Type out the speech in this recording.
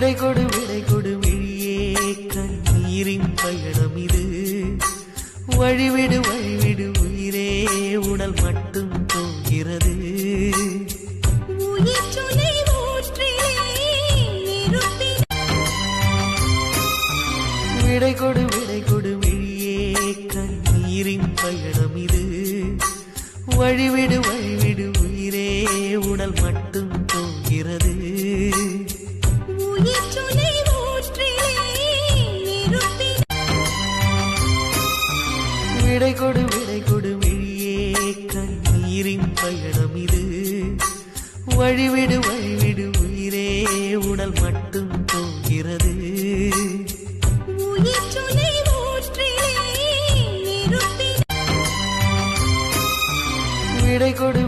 விடை கொடு விழியே கண்ணீரின் பயணம் இது. வழிவிடு உயிரே உடல் மட்டும் போகிறது. விடை கொடு விழியே கண்ணீரின் பயணம் இது. வழிவிடு உயிரே உடல் மட்டும் போகிறது. விடை கொடு விழியே கண்ணீரின் பயணம் இது. வழிவிடு உயிரே உடல் மட்டும் போகிறது. விடை கொடு